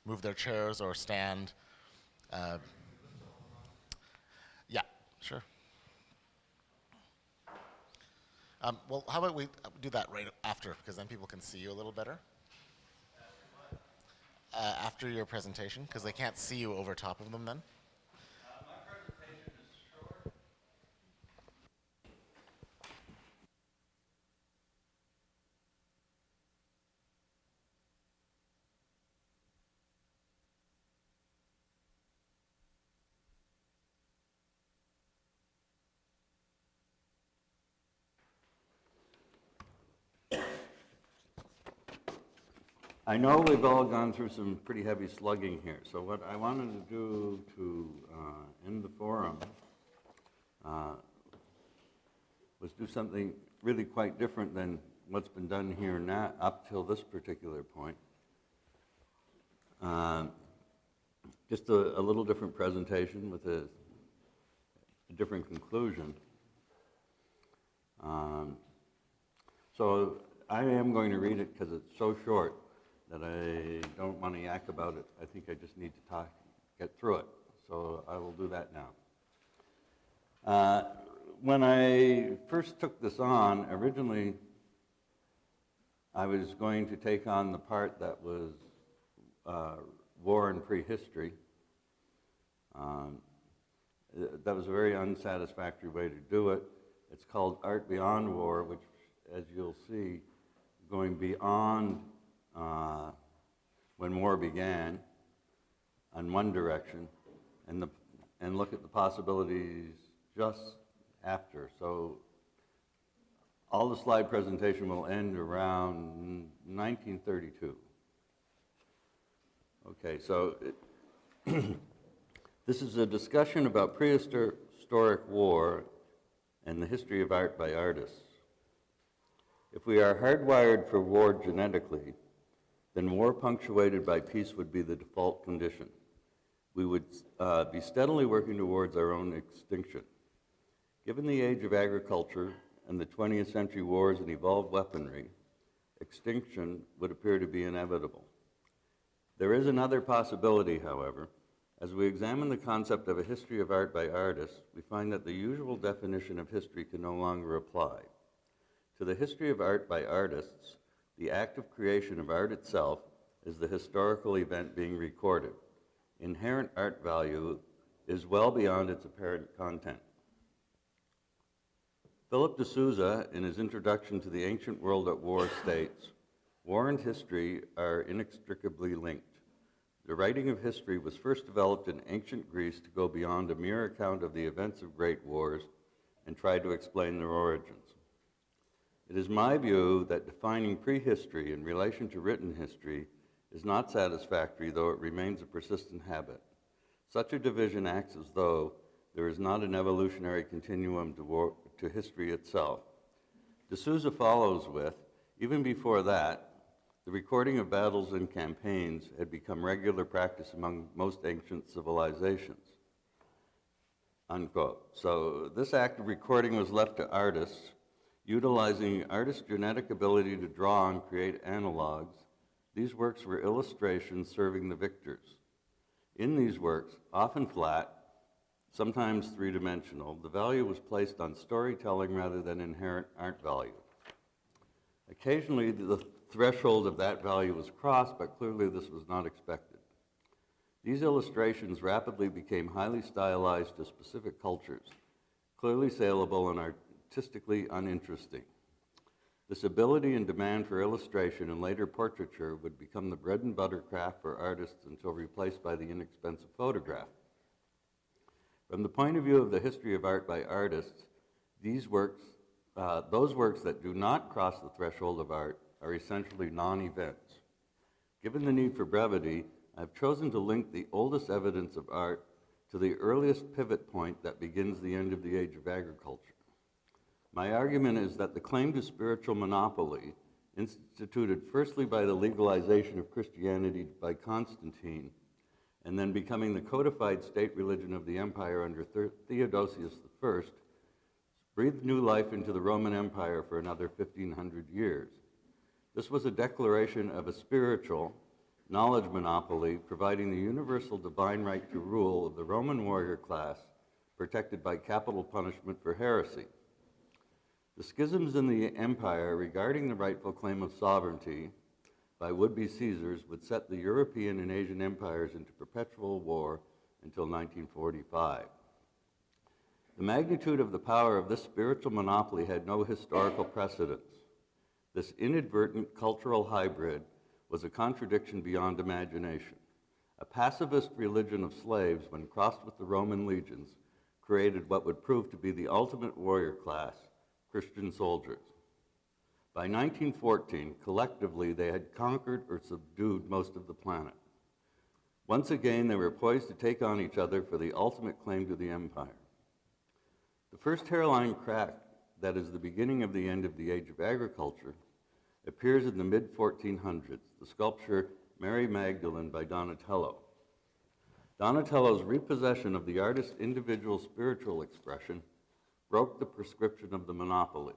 move their chairs or stand. Uh, yeah, sure. Well, how about we do that right after, because then people can see you a little better after your presentation, because they can't see you over top of them then. I know we've all gone through some pretty heavy slugging here, so what I wanted to do to end the forum was do something really quite different than what's been done here now up till this particular point. Just a little different presentation with a different conclusion. So I am going to read it because it's so short that I don't want to yak about it. I think I just need to get through it. So I will do that now. When I first took this on, originally I was going to take on the part that was war and prehistory. That was a very unsatisfactory way to do it. It's called Art Beyond War, which, as you'll see, going beyond when war began on one direction, and look at the possibilities just after. So all the slide presentation will end around 1932. Okay, so this is a discussion about prehistoric war and the history of art by artists. If we are hardwired for war genetically, then war punctuated by peace would be the default condition. We would be steadily working towards our own extinction. Given the age of agriculture and the 20th century wars and evolved weaponry, extinction would appear to be inevitable. There is another possibility, however. As we examine the concept of a history of art by artists, we find that the usual definition of history can no longer apply. To the history of art by artists, the act of creation of art itself is the historical event being recorded. Inherent art value is well beyond its apparent content. Philip de Sousa, in his introduction to the Ancient World at War, states, "War and history are inextricably linked. The writing of history was first developed in ancient Greece to go beyond a mere account of the events of great wars and try to explain their origins. It is my view that defining prehistory in relation to written history is not satisfactory, though it remains a persistent habit. Such a division acts as though there is not an evolutionary continuum to history itself." De Sousa follows with, "Even before that, the recording of battles and campaigns had become regular practice among most ancient civilizations." Unquote. So this act of recording was left to artists, utilizing artists' genetic ability to draw and create analogs. These works were illustrations serving the victors. In these works, often flat, sometimes three-dimensional, the value was placed on storytelling rather than inherent art value. Occasionally, the threshold of that value was crossed, but clearly this was not expected. These illustrations rapidly became highly stylized to specific cultures, clearly saleable and artistically uninteresting. This ability and demand for illustration and later portraiture would become the bread and butter craft for artists until replaced by the inexpensive photograph. From the point of view of the history of art by artists, those works that do not cross the threshold of art are essentially non-events. Given the need for brevity, I've chosen to link the oldest evidence of art to the earliest pivot point that begins the end of the age of agriculture. My argument is that the claim to spiritual monopoly, instituted firstly by the legalization of Christianity by Constantine, and then becoming the codified state religion of the empire under Theodosius I, breathed new life into the Roman Empire for another 1,500 years. This was a declaration of a spiritual, knowledge monopoly, providing the universal divine right to rule of the Roman warrior class, protected by capital punishment for heresy. The schisms in the empire regarding the rightful claim of sovereignty by would-be Caesars would set the European and Asian empires into perpetual war until 1945. The magnitude of the power of this spiritual monopoly had no historical precedence. This inadvertent cultural hybrid was a contradiction beyond imagination. A pacifist religion of slaves, when crossed with the Roman legions, created what would prove to be the ultimate warrior class, Christian soldiers. By 1914, collectively, they had conquered or subdued most of the planet. Once again, they were poised to take on each other for the ultimate claim to the empire. The first hairline crack, that is the beginning of the end of the age of agriculture, appears in the mid-1400s, the sculpture Mary Magdalene by Donatello. Donatello's repossession of the artist's individual spiritual expression broke the prescription of the monopoly.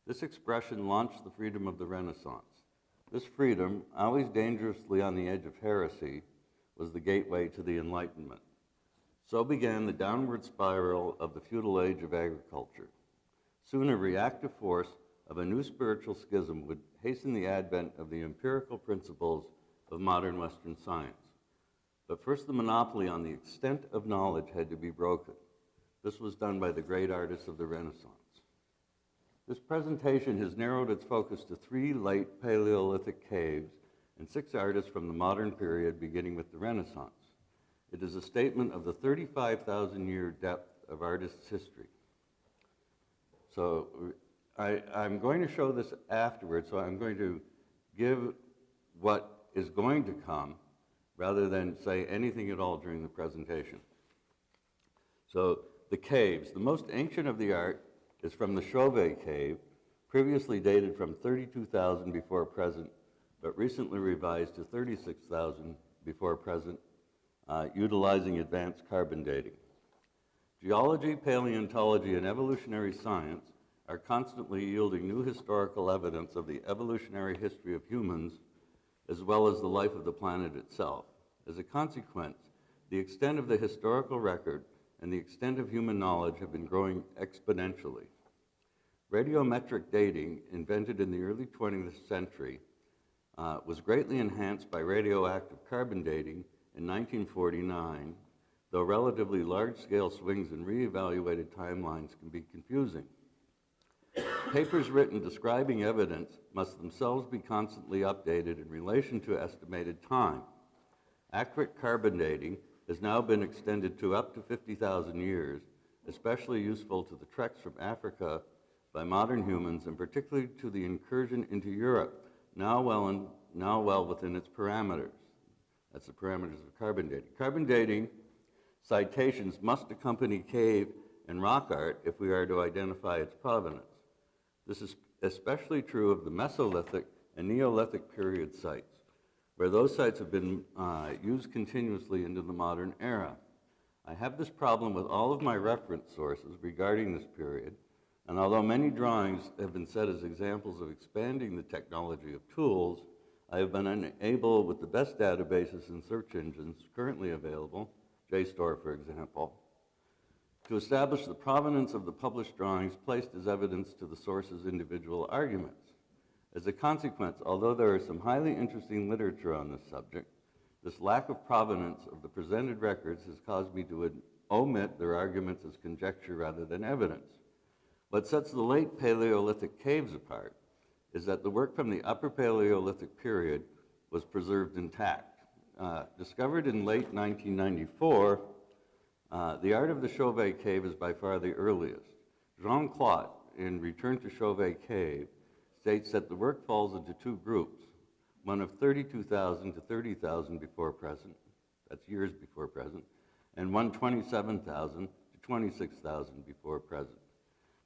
This expression launched the freedom of the Renaissance. This freedom, always dangerously on the edge of heresy, was the gateway to the Enlightenment. So began the downward spiral of the feudal age of agriculture. Soon a reactive force of a new spiritual schism would hasten the advent of the empirical principles of modern Western science. But first, the monopoly on the extent of knowledge had to be broken. This was done by the great artists of the Renaissance. This presentation has narrowed its focus to 3 late Paleolithic caves and 6 artists from the modern period, beginning with the Renaissance. It is a statement of the 35,000-year depth of artists' history. So I'm going to show this afterwards, so I'm going to give what is going to come rather than say anything at all during the presentation. So the caves. The most ancient of the art is from the Chauvet Cave, previously dated from 32,000 before present, but recently revised to 36,000 before present, utilizing advanced carbon dating. Geology, paleontology, and evolutionary science are constantly yielding new historical evidence of the evolutionary history of humans, as well as the life of the planet itself. As a consequence, the extent of the historical record and the extent of human knowledge have been growing exponentially. Radiometric dating, invented in the early 20th century, was greatly enhanced by radioactive carbon dating in 1949, though relatively large-scale swings in reevaluated timelines can be confusing. Papers written describing evidence must themselves be constantly updated in relation to estimated time. Accurate carbon dating has now been extended to up to 50,000 years, especially useful to the treks from Africa by modern humans, and particularly to the incursion into Europe, now well within its parameters. That's the parameters of carbon dating. Carbon dating citations must accompany cave and rock art if we are to identify its provenance. This is especially true of the Mesolithic and Neolithic period sites, where those sites have been used continuously into the modern era. I have this problem with all of my reference sources regarding this period, and although many drawings have been set as examples of expanding the technology of tools, I have been unable, with the best databases and search engines currently available, JSTOR for example, to establish the provenance of the published drawings placed as evidence to the source's individual arguments. As a consequence, although there is some highly interesting literature on this subject, this lack of provenance of the presented records has caused me to omit their arguments as conjecture rather than evidence. What sets the late Paleolithic caves apart is that the work from the Upper Paleolithic period was preserved intact. Discovered in late 1994, the art of the Chauvet Cave is by far the earliest. Jean Clot, in Return to Chauvet Cave, states that the work falls into 2 groups, one of 32,000 to 30,000 before present, that's years before present, and one 27,000 to 26,000 before present.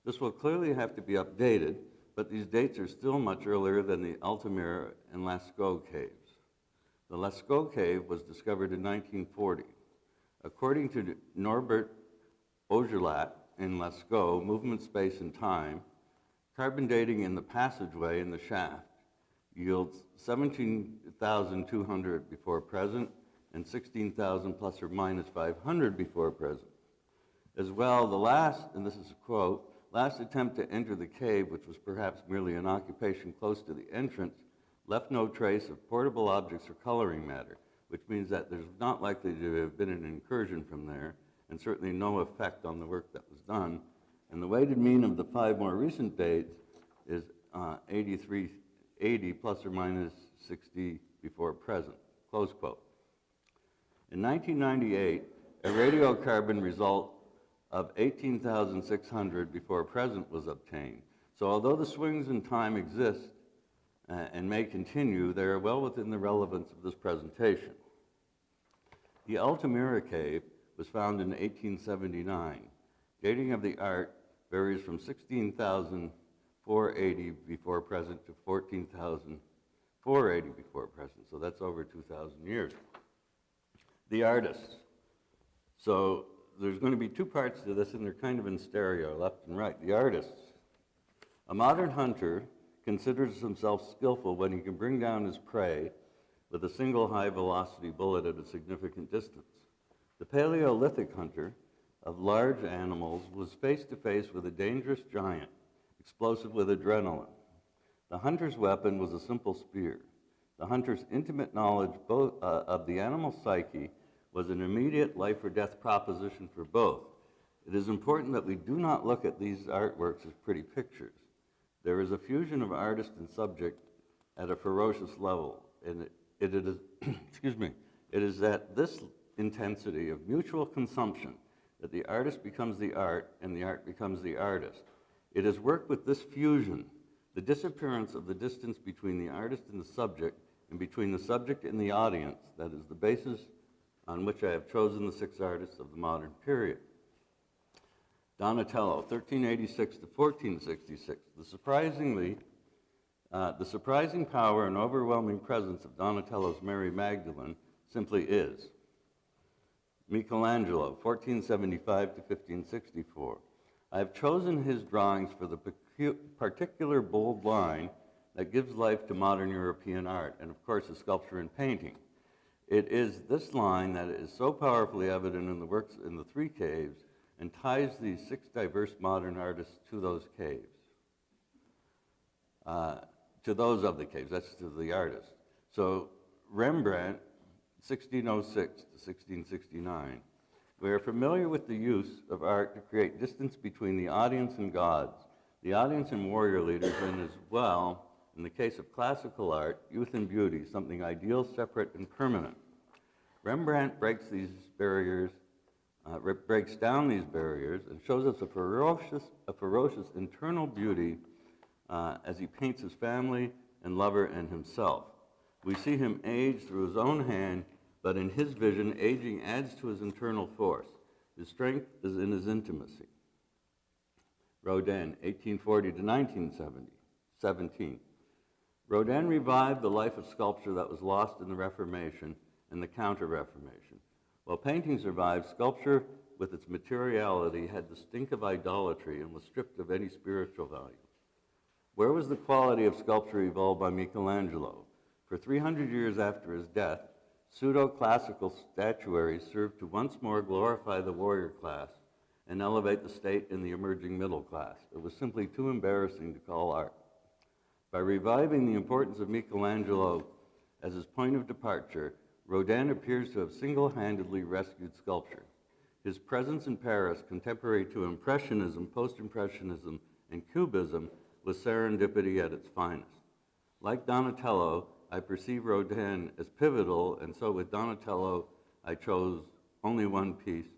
This will clearly have to be updated, but these dates are still much earlier than the Altamira and Lascaux caves. The Lascaux cave was discovered in 1940. According to Norbert Ogerlat in Lascaux, Movement, Space, and Time, carbon dating in the passageway in the shaft yields 17,200 before present and 16,000 plus or minus 500 before present. As well, the last, and this is a quote, last attempt to enter the cave, which was perhaps merely an occupation close to the entrance, left no trace of portable objects or coloring matter, which means that there's not likely to have been an incursion from there, and certainly no effect on the work that was done. And the weighted mean of the 5 more recent dates is 8380 plus or minus 60 before present, close quote. In 1998, a radiocarbon result of 18,600 before present was obtained. So although the swings in time exist and may continue, they are well within the relevance of this presentation. The Altamira cave was found in 1879. Dating of the art varies from 16,480 before present to 14,480 before present, so that's over 2,000 years. The artists. So there's going to be 2 parts to this, and they're kind of in stereo, left and right. The artists. A modern hunter considers himself skillful when he can bring down his prey with a single high-velocity bullet at a significant distance. The Paleolithic hunter of large animals was face-to-face with a dangerous giant, explosive with adrenaline. The hunter's weapon was a simple spear. The hunter's intimate knowledge of the animal psyche was an immediate life-or-death proposition for both. It is important that we do not look at these artworks as pretty pictures. There is a fusion of artist and subject at a ferocious level, and it is, excuse me, it is at this intensity of mutual consumption that the artist becomes the art and the art becomes the artist. It is work with this fusion, the disappearance of the distance between the artist and the subject, and between the subject and the audience, that is the basis on which I have chosen the 6 artists of the modern period. Donatello, 1386 to 1466. The surprising power and overwhelming presence of Donatello's Mary Magdalene simply is. Michelangelo, 1475 to 1564. I have chosen his drawings for the particular bold line that gives life to modern European art, and of course, the sculpture and painting. It is this line that is so powerfully evident in the works in the 3 caves and ties these 6 diverse modern artists to those caves, to those of the caves, that's to the artists. So Rembrandt, 1606 to 1669. We are familiar with the use of art to create distance between the audience and gods, the audience and warrior leaders, and as well, in the case of classical art, youth and beauty, something ideal, separate, and permanent. Rembrandt breaks down these barriers and shows us a ferocious internal beauty as he paints his family and lover and himself. We see him age through his own hand, but in his vision, aging adds to his internal force. His strength is in his intimacy. Rodin, 1840 to 1917. Rodin revived the life of sculpture that was lost in the Reformation and the Counter-Reformation. While painting survived, sculpture, with its materiality, had the stink of idolatry and was stripped of any spiritual value. Where was the quality of sculpture evolved by Michelangelo? For 300 years after his death, pseudo-classical statuary served to once more glorify the warrior class and elevate the state in the emerging middle class. It was simply too embarrassing to call art. By reviving the importance of Michelangelo as his point of departure, Rodin appears to have single-handedly rescued sculpture. His presence in Paris, contemporary to Impressionism, Post-Impressionism, and Cubism, was serendipity at its finest. Like Donatello, I perceive Rodin as pivotal, and so with Donatello, I chose only one piece,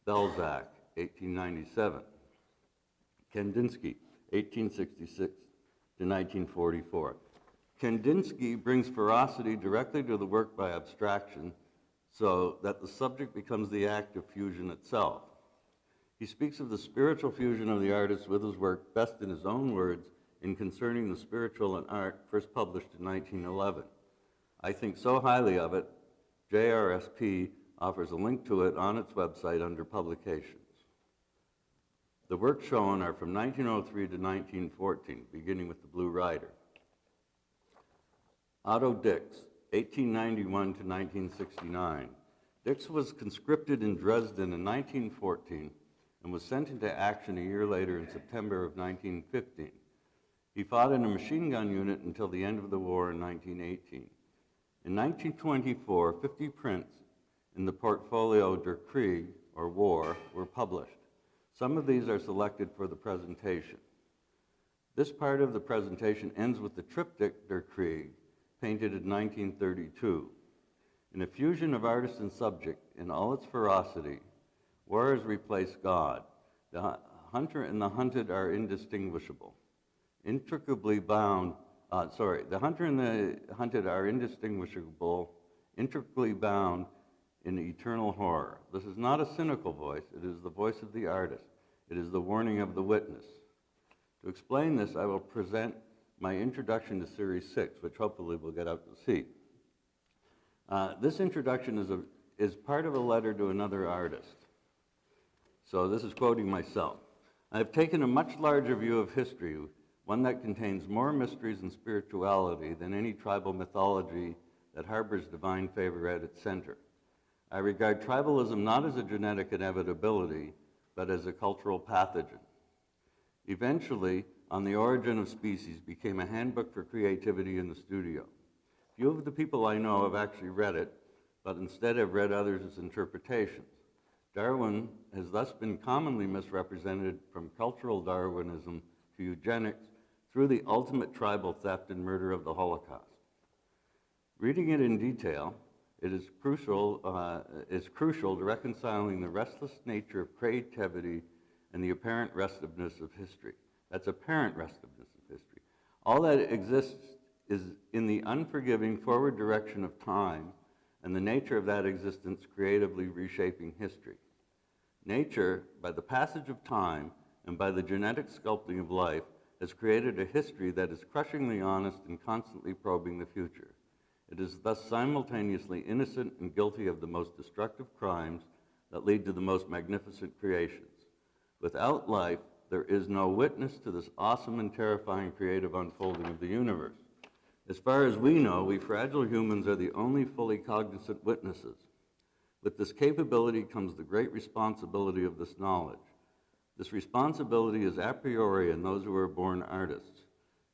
Balzac, 1897. Kandinsky, 1866 to 1944. Kandinsky brings ferocity directly to the work by abstraction so that the subject becomes the act of fusion itself. He speaks of the spiritual fusion of the artist with his work best in his own words in Concerning the Spiritual in Art, first published in 1911. I think so highly of it, JRSP offers a link to it on its website under Publications. The works shown are from 1903 to 1914, beginning with the Blue Rider. Otto Dix, 1891 to 1969. Dix was conscripted in Dresden in 1914 and was sent into action a year later in September of 1915. He fought in a machine gun unit until the end of the war in 1918. In 1924, 50 prints in the portfolio Der Krieg, or War, were published. Some of these are selected for the presentation. This part of the presentation ends with the triptych Der Krieg, painted in 1932. In a fusion of artist and subject in all its ferocity, war has replaced God. The hunter and the hunted are indistinguishable. Intricably bound, the hunter and the hunted are indistinguishable, intricately bound in eternal horror. This is not a cynical voice, it is the voice of the artist. It is the warning of the witness. To explain this, I will present my introduction to Series 6, which hopefully we'll get out to see. This introduction is part of a letter to another artist. So this is quoting myself. I have taken a much larger view of history, one that contains more mysteries and spirituality than any tribal mythology that harbors divine favor at its center. I regard tribalism not as a genetic inevitability, but as a cultural pathogen. Eventually, On the Origin of Species became a handbook for creativity in the studio. Few of the people I know have actually read it, but instead have read others' interpretations. Darwin has thus been commonly misrepresented from cultural Darwinism to eugenics through the ultimate tribal theft and murder of the Holocaust. Reading it in detail, it is crucial to reconciling the restless nature of creativity and the apparent restiveness of history. That's apparent restiveness of history. All that exists is in the unforgiving forward direction of time and the nature of that existence creatively reshaping history. Nature, by the passage of time and by the genetic sculpting of life, has created a history that is crushingly honest and constantly probing the future. It is thus simultaneously innocent and guilty of the most destructive crimes that lead to the most magnificent creations. Without life, there is no witness to this awesome and terrifying creative unfolding of the universe. As far as we know, we fragile humans are the only fully cognizant witnesses. With this capability comes the great responsibility of this knowledge. This responsibility is a priori in those who are born artists.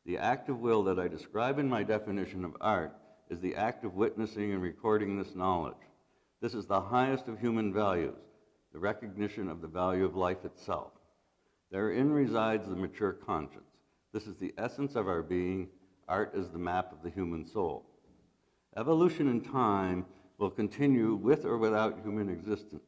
The act of will that I describe in my definition of art is the act of witnessing and recording this knowledge. This is the highest of human values, the recognition of the value of life itself. Therein resides the mature conscience. This is the essence of our being. Art is the map of the human soul. Evolution in time will continue with or without human existence.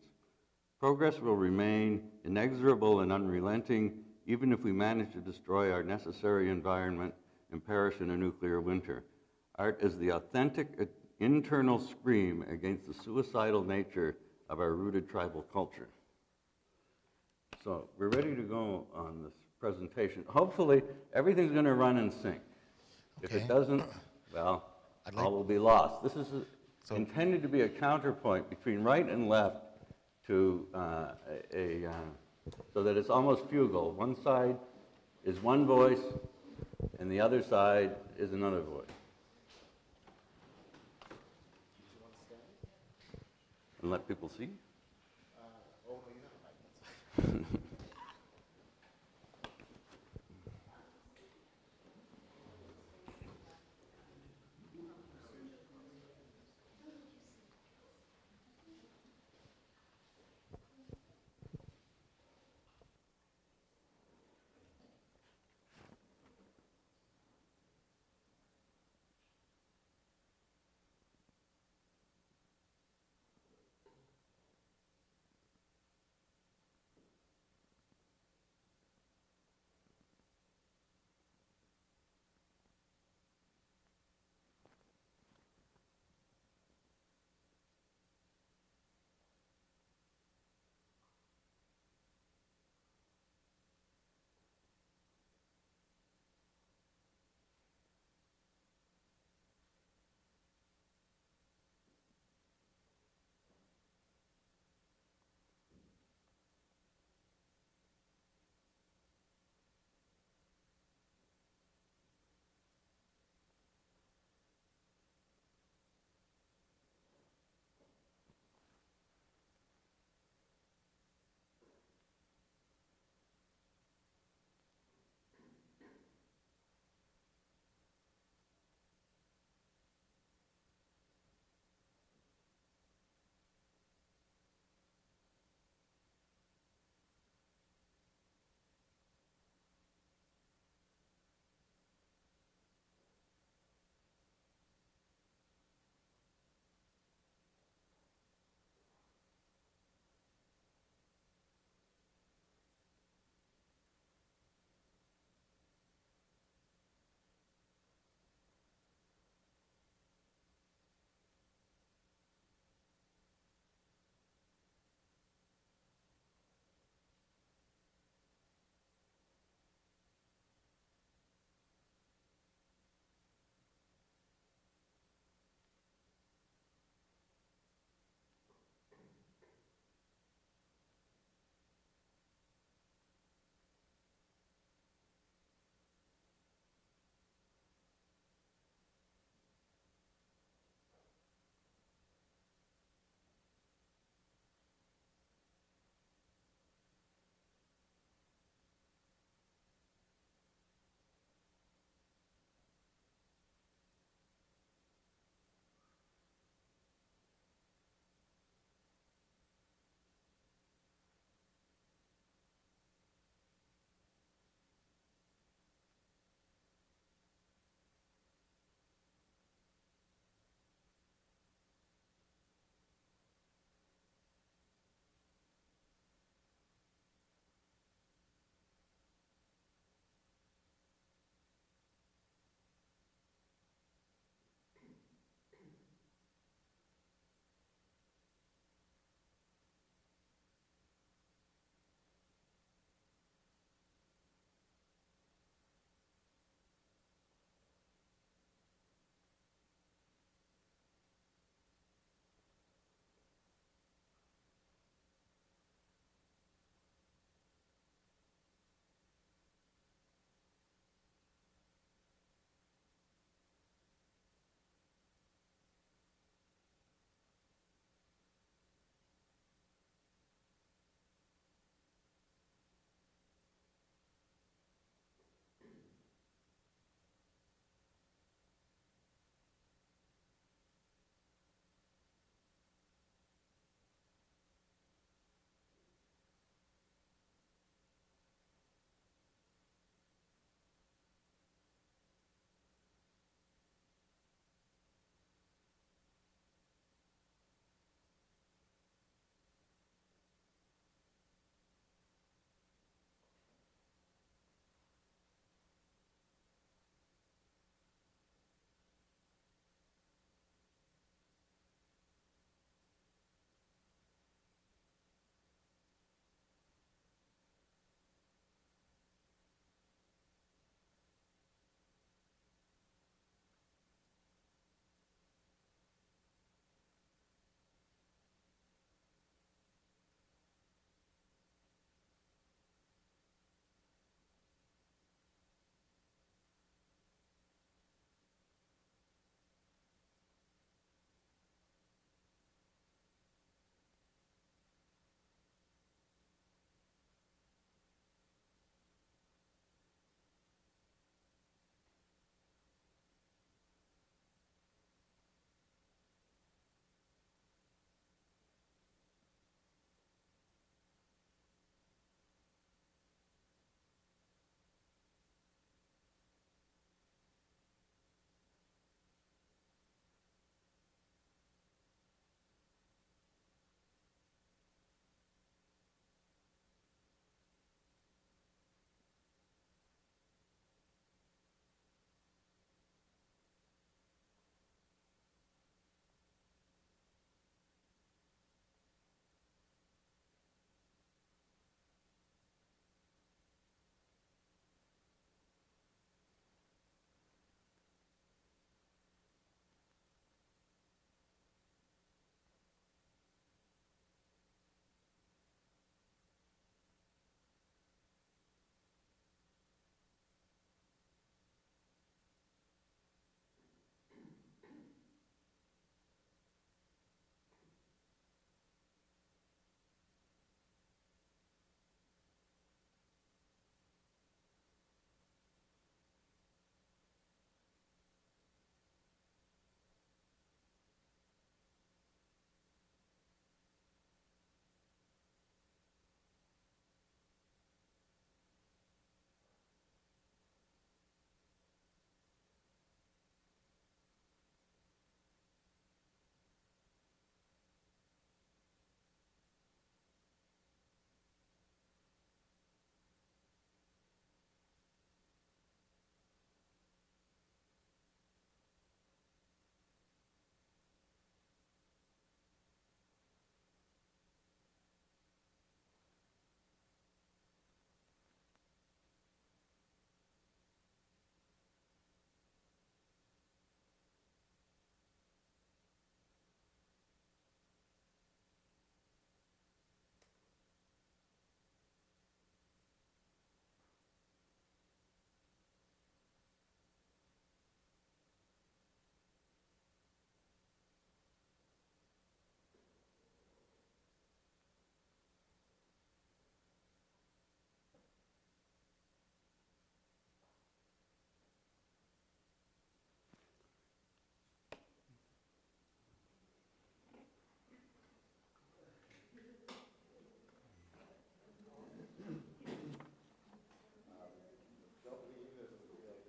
Progress will remain inexorable and unrelenting, even if we manage to destroy our necessary environment and perish in a nuclear winter. Art is the authentic internal scream against the suicidal nature of our rooted tribal culture. So we're ready to go on this presentation. Hopefully, everything's going to run in sync. If Okay. it doesn't, well, all will be lost. This is intended to be a counterpoint between right and left to so that it's almost fugal. One side is one voice, and the other side is another voice. And let people see?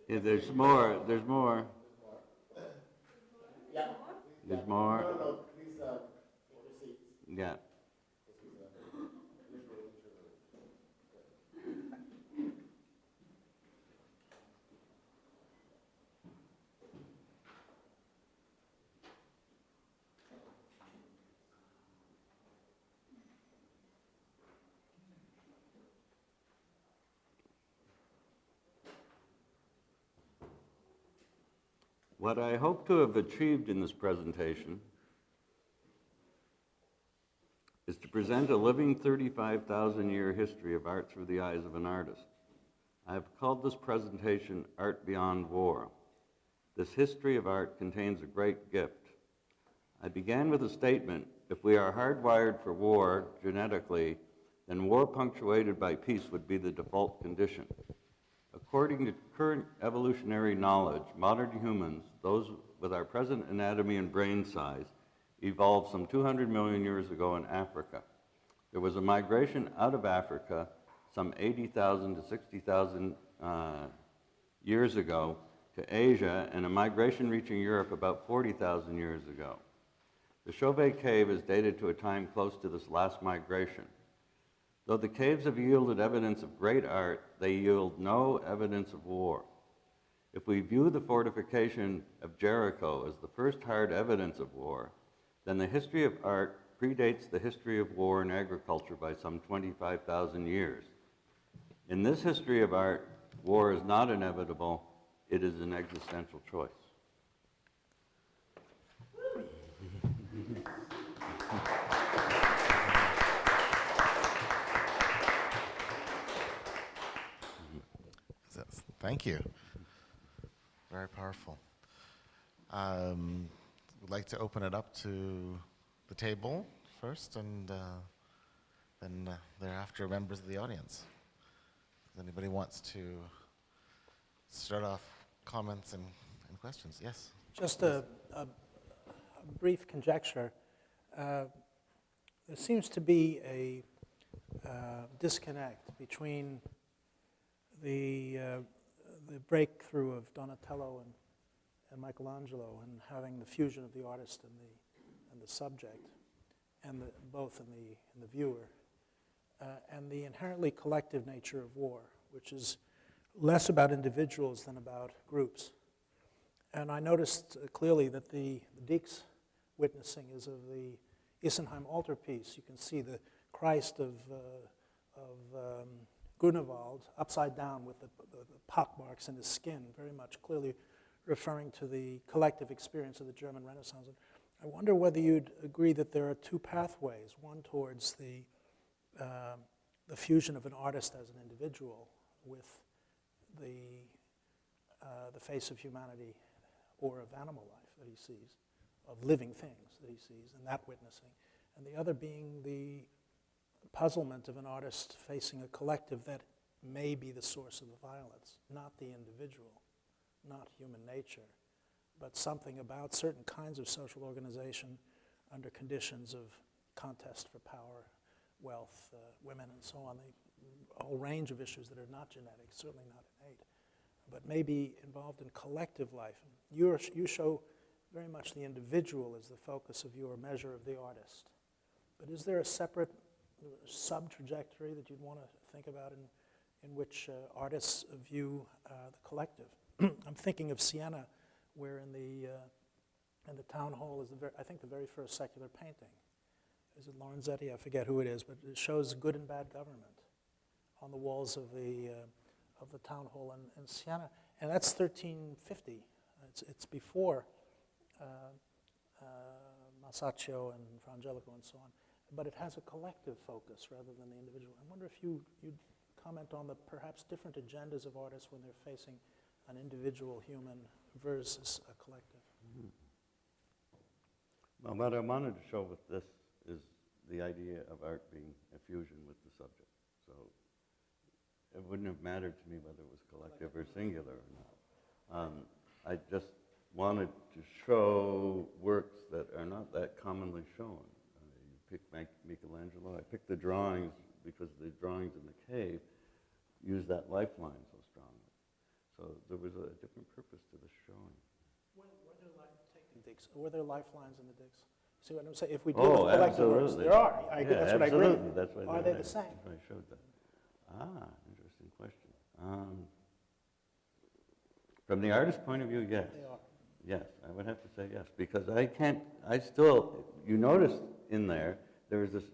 Yeah, there's more. There's more. Yeah. There's more. No, please, take your seats. Yeah. This is a visual interlude. What I hope to have achieved in this presentation is to present a living 35,000-year history of art through the eyes of an artist. I have called this presentation Art Beyond War. This history of art contains a great gift. I began with a statement: if we are hardwired for war genetically, then war punctuated by peace would be the default condition. According to current evolutionary knowledge, modern humans, those with our present anatomy and brain size, evolved some 200 million years ago in Africa. There was a migration out of Africa some 80,000 to 60,000 years ago to Asia, and a migration reaching Europe about 40,000 years ago. The Chauvet Cave is dated to a time close to this last migration. Though the caves have yielded evidence of great art, they yield no evidence of war. If we view the fortification of Jericho as the first hard evidence of war, then the history of art predates the history of war and agriculture by some 25,000 years. In this history of art, war is not inevitable, it is an existential choice. Thank you. Very powerful. Would like to open it up to the table first, and then thereafter members of the audience. If anybody wants to start off comments and questions? Yes? Just a brief conjecture. There seems to be a disconnect between the breakthrough of Donatello and Michelangelo, and having the fusion of the artist and the subject, and both in the viewer, and the inherently collective nature of war, which is less about individuals than about groups. And I noticed clearly that the Deeks witnessing is of the Isenheim altarpiece. You can see the Christ of Grunewald upside down with the pockmarks in his skin, very much clearly referring to the collective experience of the German Renaissance. And I wonder whether you'd agree that there are two pathways, one towards the fusion of an artist as an individual with the face of humanity or of animal life that he sees, of living things that he sees, and that witnessing, and the other being the puzzlement of an artist facing a collective that may be the source of the violence, not the individual, not human nature, but something about certain kinds of social organization under conditions of contest for power, wealth, women, and so on, a whole range of issues that are not genetic, certainly not innate, but may be involved in collective life. You show very much the individual as the focus of your measure of the artist. But is there a separate sub-trajectory that you'd want to think about in which artists view the collective? I'm thinking of Siena, where in the town hall is I think the very first secular painting. Is it Lorenzetti? I forget who it is, but it shows good and bad government on the walls of the town hall in Siena, and that's 1350. It's before Masaccio and Fra Angelico and so on, but it has a collective focus rather than the individual. I wonder if you'd comment on the perhaps different agendas of artists when they're facing an individual human versus a collective. Mm-hmm. Well, what I wanted to show with this is the idea of art being a fusion with the subject. So it wouldn't have mattered to me whether it was collective or singular or not. I just wanted to show works that are not that commonly shown. You pick Michelangelo. I picked the drawings because the drawings in the cave use that lifeline so strongly. So there was a different purpose to the showing. Were there lifelines in the digs? See what I'm saying? If we deal Oh, with collective works, absolutely. there are. I agree. Yeah, That's what I agree. absolutely. That's why Are they're they the there. same? That's why I showed that. Interesting question. From the artist's point of view, yes. They are. Yes, I would have to say yes, because you notice in there is this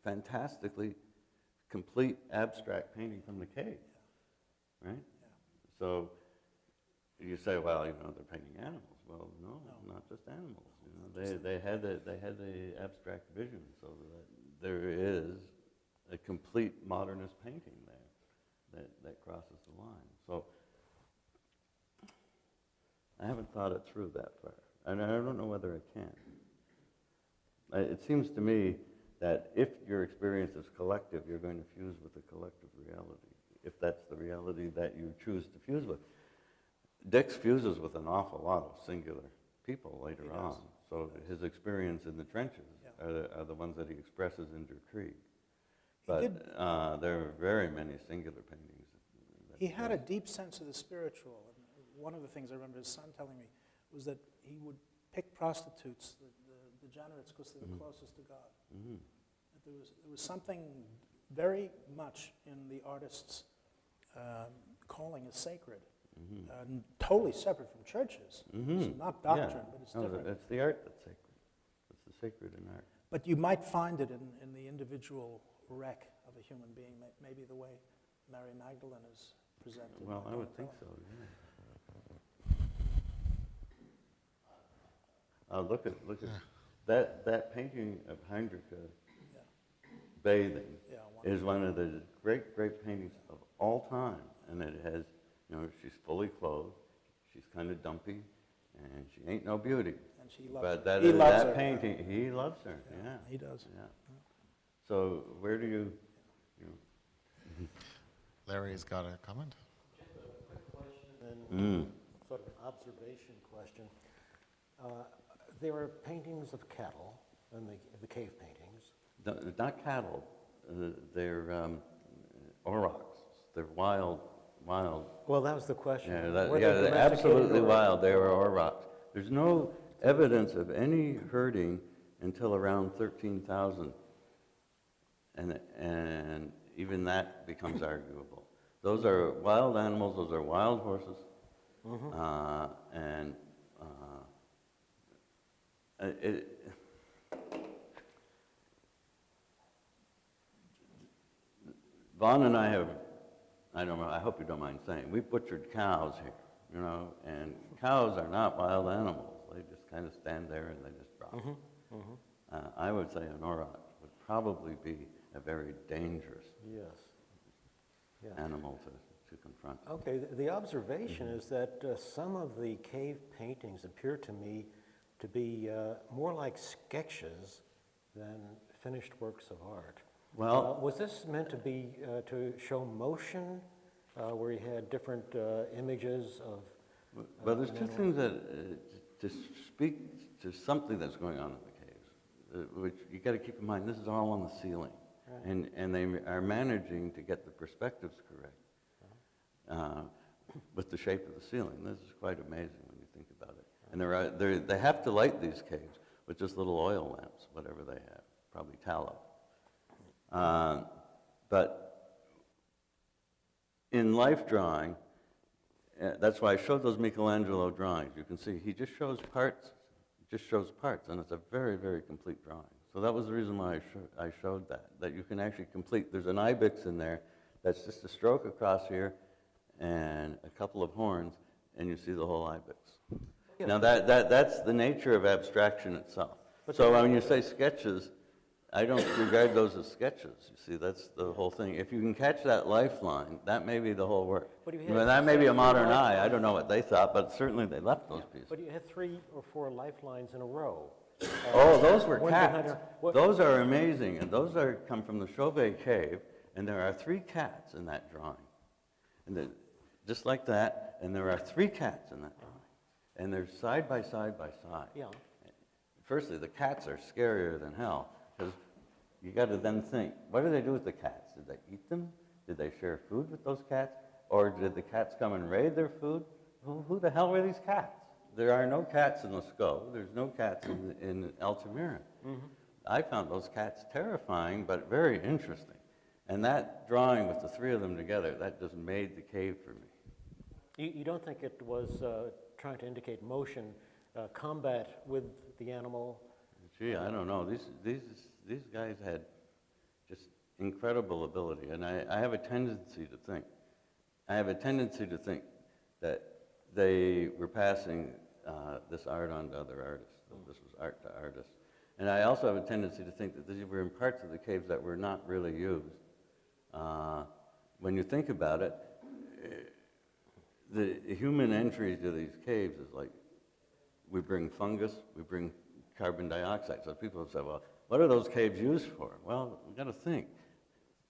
fantastically complete abstract painting from the cave, right? So you say, well, they're painting animals. Well, no, not just animals. They had the abstract vision, so that there is a complete modernist painting there that crosses the line. So I haven't thought it through that far, and I don't know whether I can. It seems to me that if your experience is collective, you're going to fuse with the collective reality, if that's the reality that you choose to fuse with. Dix fuses with an awful lot of singular people later on, so his experience in the trenches are the ones that he expresses in Der Krieg. But there are very many singular paintings. He had a deep sense of the spiritual. And one of the things I remember his son telling me was that he would pick prostitutes, the degenerates, because they were closest to God. That there was something very much in the artist's calling as sacred, and totally separate from churches. It's not doctrine, but it's different. It's the art that's sacred. It's the sacred in art. But you might find it in the individual wreck of a human being, maybe the way Mary Magdalene is presented. Well, I would think so, yeah. Look at that painting of Heinrich bathing is one of the great paintings of all time, and it has, she's fully clothed, she's kind of dumpy, and she ain't no beauty. And she loves but her. that painting, he loves her. Yeah, he does. Yeah. So where do you? Larry's got a comment. Just a quick question and sort of an observation question. There are paintings of cattle in the cave paintings. Not cattle. They're aurochs. They're wild. Well, that was the question. Yeah, Were they they're domesticated absolutely or- wild. They were aurochs. There's no evidence of any herding until around 13,000, and even that becomes arguable. Those are wild animals. Those are wild horses, and Vaughn and I have, I don't know, I hope you don't mind saying, we butchered cows here, and cows are not wild animals. They just kind of stand there and they just drop. I would say an auroch would probably be a very dangerous animal to confront. Okay, the observation is that some of the cave paintings appear to me to be more like sketches than finished works of art. Well, Was this meant to be to show motion, where you had different images of? Well, there's two things that to speak to something that's going on in the caves, which you got to keep in mind. This is all on the ceiling, and they are managing to get the perspectives correct with the shape of the ceiling. This is quite amazing when you think about it. And they have to light these caves with just little oil lamps, whatever they have, probably tallow. But in life drawing, that's why I showed those Michelangelo drawings. You can see he just shows parts, and it's a very, very complete drawing. So that was the reason why I showed that you can actually complete. There's an ibex in there that's just a stroke across here and a couple of horns, and you see the whole ibex. Now that's the nature of abstraction itself. So when you say sketches, I don't regard those as sketches. You see, that's the whole thing. If you can catch that lifeline, that may be the whole work. But you had Well, that may be a three modern eye. I lifelines. don't know what they thought, but certainly they left those pieces. But you had 3 or 4 lifelines in a row. Oh, those were one cats. behind her. What- Those are amazing, and those come from the Chauvet Cave, and there are 3 cats in that drawing. And just like that, and there are 3 cats in that drawing. And they're side by side by side. Yeah. Firstly, the cats are scarier than hell, because you got to then think, what do they do with the cats? Did they eat them? Did they share food with those cats? Or did the cats come and raid their food? Who the hell were these cats? There are no cats in Lascaux. There's no cats in Altamira. I found those cats terrifying, but very interesting. And that drawing with the three of them together, that just made the cave for me. You don't think it was trying to indicate motion, combat with the animal? Gee, I don't know. These guys had just incredible ability, and I have a tendency to think that they were passing this art on to other artists. That this was art to artists. And I also have a tendency to think that these were in parts of the caves that were not really used. When you think about it, the human entry to these caves is like, we bring fungus, we bring carbon dioxide. So people have said, well, what are those caves used for? Well, we've got to think.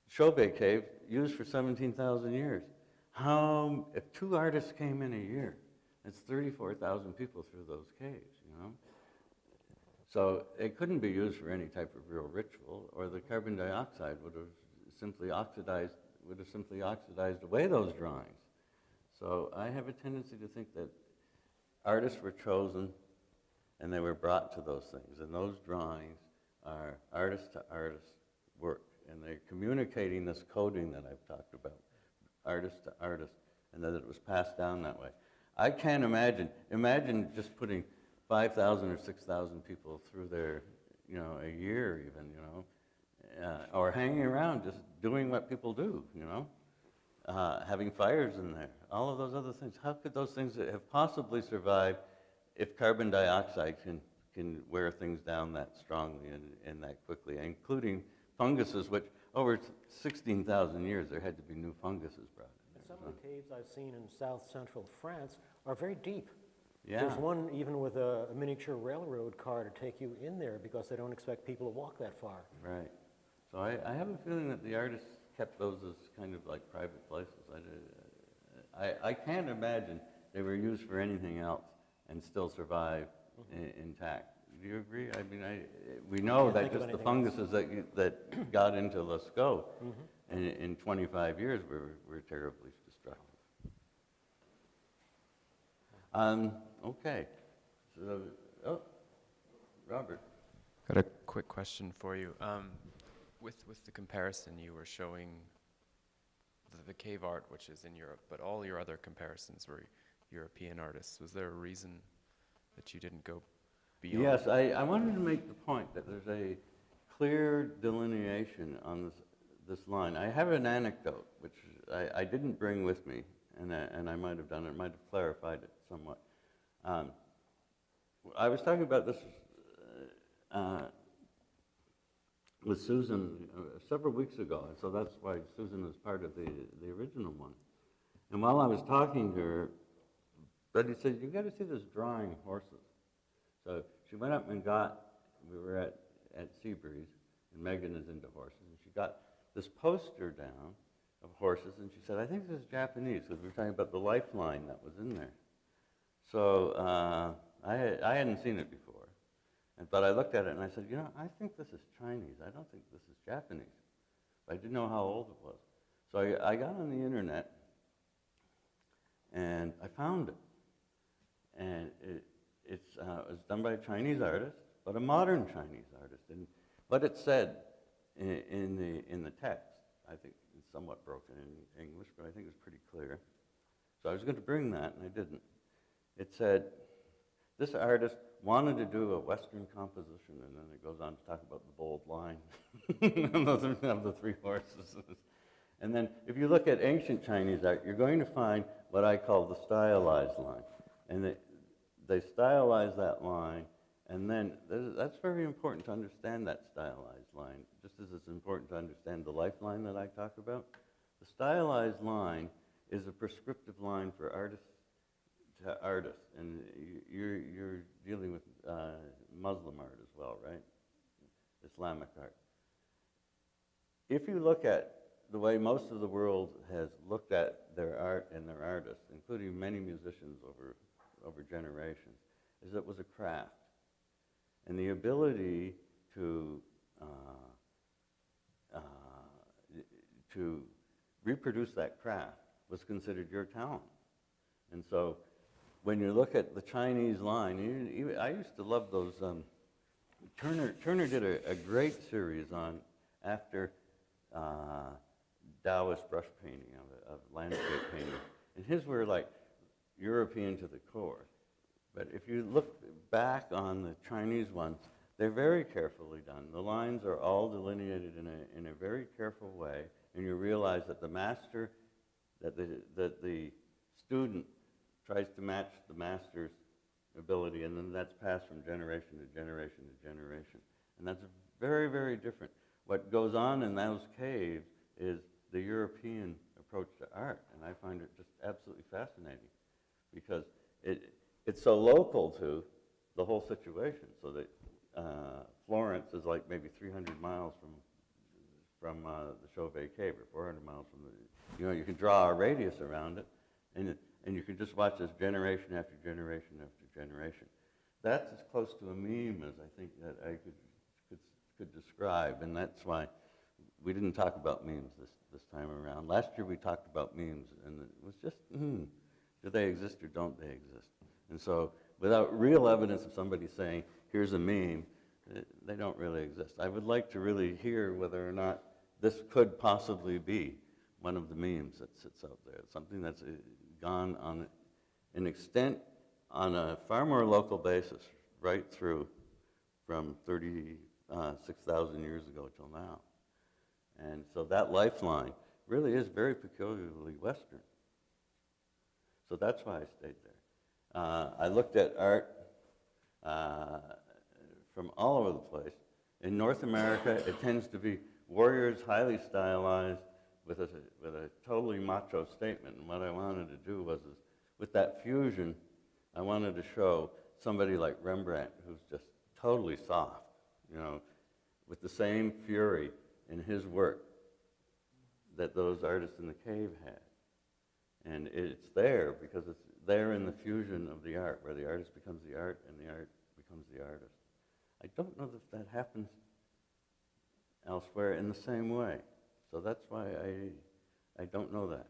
Chauvet Cave, used for 17,000 years. If 2 artists came in a year, it's 34,000 people through those caves, you know? So it couldn't be used for any type of real ritual, or the carbon dioxide would have simply oxidized away those drawings. So I have a tendency to think that artists were chosen and they were brought to those things. And those drawings are artist to artist work. And they're communicating this coding that I've talked about, artist to artist, and that it was passed down that way. I can't imagine just putting 5,000 or 6,000 people through there, you know, a year even, you know, or hanging around just doing what people do, you know, having fires in there, all of those other things. How could those things have possibly survived if carbon dioxide can wear things down that strongly and that quickly, including funguses, which over 16,000 years there had to be new funguses brought in. Some of the caves I've seen in south central France are very deep. Yeah. There's one even with a miniature railroad car to take you in there because they don't expect people to walk that far. Right. So I have a feeling that the artists kept those as kind of like private places. I can't imagine they were used for anything else and still survive intact. Do you agree? I mean, we know that just the funguses that got into Lascaux in 25 years were terribly destructive. Okay. So, Robert. Got a quick question for you. With the comparison, you were showing the cave art, which is in Europe, but all your other comparisons were European artists. Was there a reason that you didn't go beyond? Yes, I wanted to make the point that there's a clear delineation on this line. I have an anecdote, which I didn't bring with me, and I might have done it, might have clarified it somewhat. I was talking about this with Susan several weeks ago, and so that's why Susan is part of the original one. And while I was talking to her, Betty said, "You've got to see this drawing of horses." So she went up and we were at Seabreeze, and Megan is into horses, and she got this poster down of horses, and she said, "I think this is Japanese," because we were talking about the lifeline that was in there. So I hadn't seen it before, but I looked at it and I said, "You know, I think this is Chinese. I don't think this is Japanese." But I didn't know how old it was. So I got on the internet and I found it. And it was done by a Chinese artist, but a modern Chinese artist. And what it said in the text, I think it's somewhat broken in English, but I think it's pretty clear. So I was going to bring that, and I didn't. It said, this artist wanted to do a Western composition, and then it goes on to talk about the bold line of the three horses. And then if you look at ancient Chinese art, you're going to find what I call the stylized line. And they stylize that line, and then that's very important to understand that stylized line, just as it's important to understand the lifeline that I talk about. The stylized line is a prescriptive line for artist to artist, and you're dealing with Muslim art as well, right? Islamic art. If you look at the way most of the world has looked at their art and their artists, including many musicians over generations, is it was a craft. And the ability to reproduce that craft was considered your talent. And so when you look at the Chinese line, I used to love those. Turner did a great series on after Taoist brush painting of landscape painting, and his were like European to the core. But if you look back on the Chinese ones, they're very carefully done. The lines are all delineated in a very careful way, and you realize that the master, that the student tries to match the master's ability, and then that's passed from generation to generation to generation. And that's very, very different. What goes on in those caves is the European approach to art, and I find it just absolutely fascinating because it's so local to the whole situation. So that Florence is like maybe 300 miles from the Chauvet Cave, or 400 miles from the, you can draw a radius around it, and you can just watch this generation after generation after generation. That's as close to a meme as I think that I could describe, and that's why we didn't talk about memes this time around. Last year we talked about memes, and it was just, do they exist or don't they exist? And so without real evidence of somebody saying, here's a meme, they don't really exist. I would like to really hear whether or not this could possibly be one of the memes that sits out there, something that's gone on an extent on a far more local basis right through from 36,000 years ago till now. And so that lifeline really is very peculiarly Western. So that's why I stayed there. I looked at art from all over the place. In North America, it tends to be warriors, highly stylized, with a totally macho statement. And what I wanted to do was, with that fusion, I wanted to show somebody like Rembrandt, who's just totally soft, with the same fury in his work that those artists in the cave had. And it's there because it's there in the fusion of the art, where the artist becomes the art and the art becomes the artist. I don't know if that happens elsewhere in the same way. So that's why I don't know that.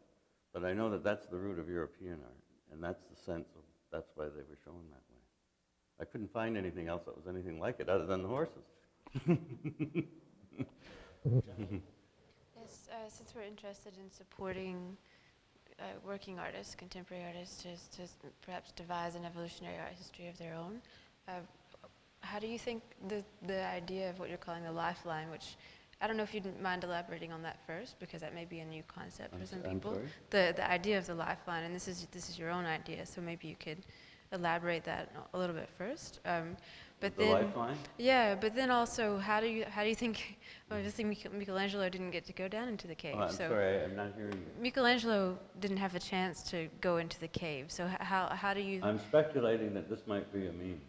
But I know that that's the root of European art, and that's the sense of, that's why they were shown that way. I couldn't find anything else that was anything like it other than the horses. Yes, since we're interested in supporting working artists, contemporary artists, to perhaps devise an evolutionary art history of their own, how do you think the idea of what you're calling the lifeline, which I don't know if you'd mind elaborating on that first, because that may be a new concept for some people. Sorry? The idea of the lifeline, and this is your own idea, so maybe you could elaborate that a little bit first. But The then, lifeline? yeah, but then also, how do you think? Well, I just think Michelangelo didn't get to go down into the cave. Oh, I'm so sorry, I'm not hearing you. Michelangelo didn't have a chance to go into the cave. So how do you? I'm speculating that this might be a meme,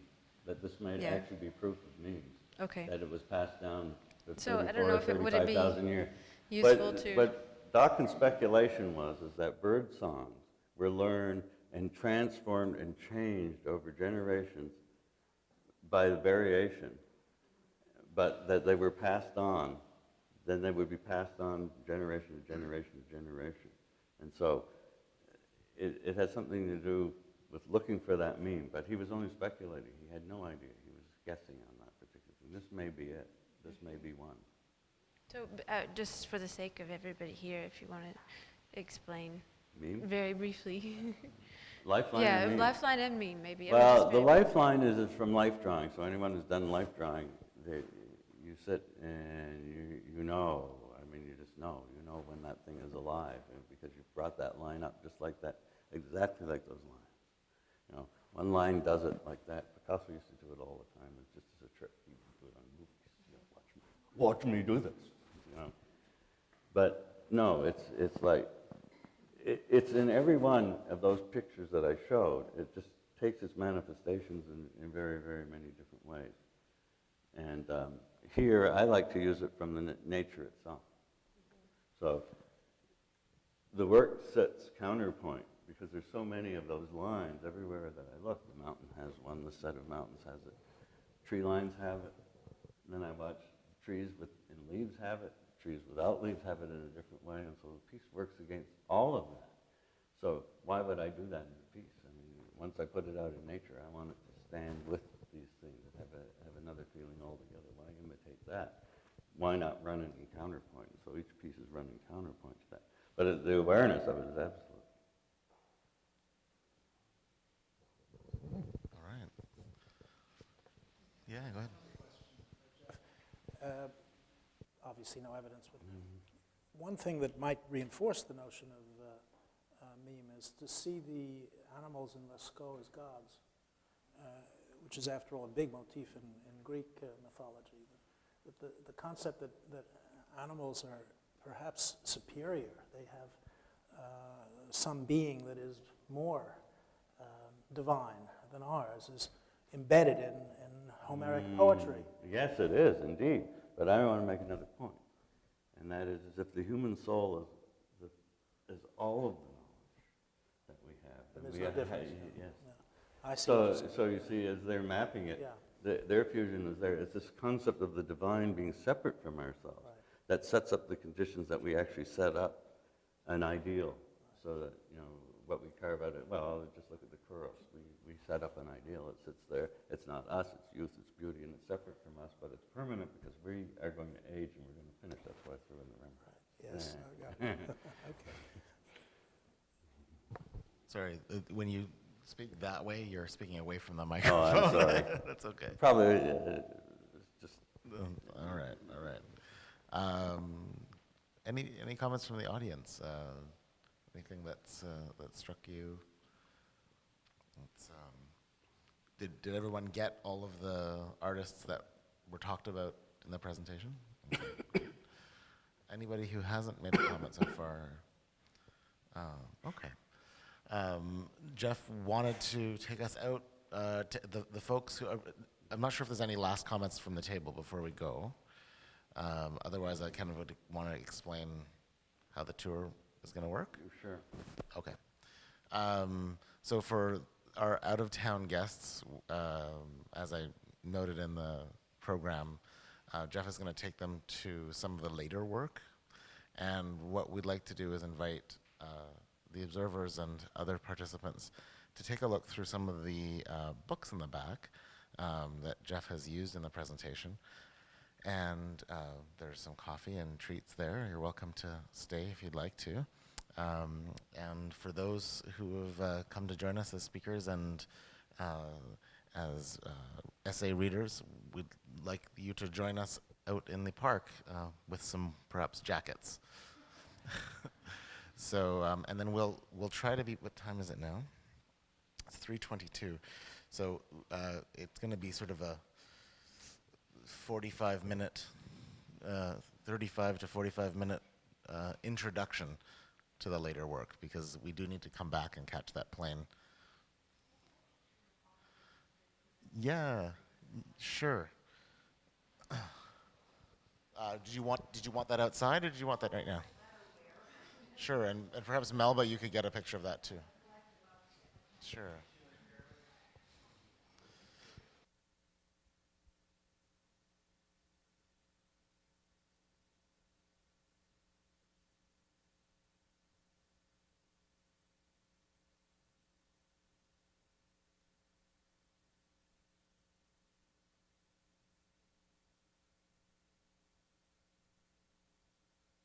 that this might Yeah. actually be proof of memes, Okay. that it was passed down for So, I don't 34 know or if it would it be 35,000 years. useful to. But Dawkins' speculation is that bird songs were learned and transformed and changed over generations by the variation, but that they were passed on, then they would be passed on generation to generation to generation. And so it has something to do with looking for that meme, but he was only speculating. He had no idea. He was guessing on that particular thing. This may be it. This may be one. So, just for the sake of everybody here, if you want to explain Meme? very briefly. Lifeline Yeah, and meme? lifeline and meme, maybe. Well, the lifeline is from life drawing. So anyone who's done life drawing, you sit and you know. I mean, you just know. You know when that thing is alive, because you've brought that line up just like that, exactly like those lines. One line does it like that. Picasso used to do it all the time. It's just as a trick. He would do it on movies. Watch me do this. But no, it's like. It's in every one of those pictures that I showed. It just takes its manifestations in very, very many different ways. And here, I like to use it from the nature itself. So the work sits counterpoint, because there's so many of those lines everywhere that I look. The mountain has one, the set of mountains has it. Tree lines have it. And then I watch trees and leaves have it. Trees without leaves have it in a different way, and so the piece works against all of that. So why would I do that in a piece? I mean, once I put it out in nature, I want it to stand with these things that have another feeling altogether. Why imitate that? Why not run it in counterpoint? So each piece is running counterpoint to that. But the awareness of it is absolute. All right. Yeah, go ahead. Obviously, no evidence, but one thing that might reinforce the notion of meme is to see the animals in Lascaux as gods, which is, after all, a big motif in Greek mythology. The concept that animals are perhaps superior, they have some being that is more divine than ours, is embedded in Homeric poetry. Yes, it is, indeed. But I want to make another point, and that is if the human soul is all of the knowledge that we have. Then then there's we no difference. Yes. I see what you're saying. So you see, as they're mapping it, Yeah. their fusion is there. It's this concept of the divine being separate from ourselves Right. that sets up the conditions that we actually set up an ideal, so that, you know, what we carve out, well, just look at the Kouros. We set up an ideal. It sits there. It's not us. It's youth. It's beauty, and it's separate from us, but it's permanent because we are going to age and we're going to finish. That's why I threw in the Rembrandt. Yes, Yeah. okay. Sorry, when you speak that way, you're speaking away from the Oh, microphone. I'm sorry. That's okay. Probably just All right, all right. Any comments from the audience? Anything that struck you? Did everyone get all of the artists that were talked about in the presentation? Okay. Anybody who hasn't made a comment so far? Okay. Jeff wanted to take us out. The folks who are, I'm not sure if there's any last comments from the table before we go. Otherwise, I kind of would want to explain how the tour is going to work. sure. Okay. So for our out-of-town guests, as I noted in the program, Jeff is going to take them to some of the later work. And what we'd like to do is invite the observers and other participants to take a look through some of the books in the back that Jeff has used in the presentation. And there's some coffee and treats there. You're welcome to stay if you'd like to. And for those who have come to join us as speakers and as essay readers, we'd like you to join us out in the park with some perhaps jackets. So, and then we'll try to be, what time is it now? It's 3:22. So it's going to be sort of a 45-minute, 35 to 45-minute introduction to the later work, because we do need to come back and catch that plane. Yeah, sure. Did you want that outside, or did you want that right now? Sure, and perhaps Melba, you could get a picture of that too. Sure.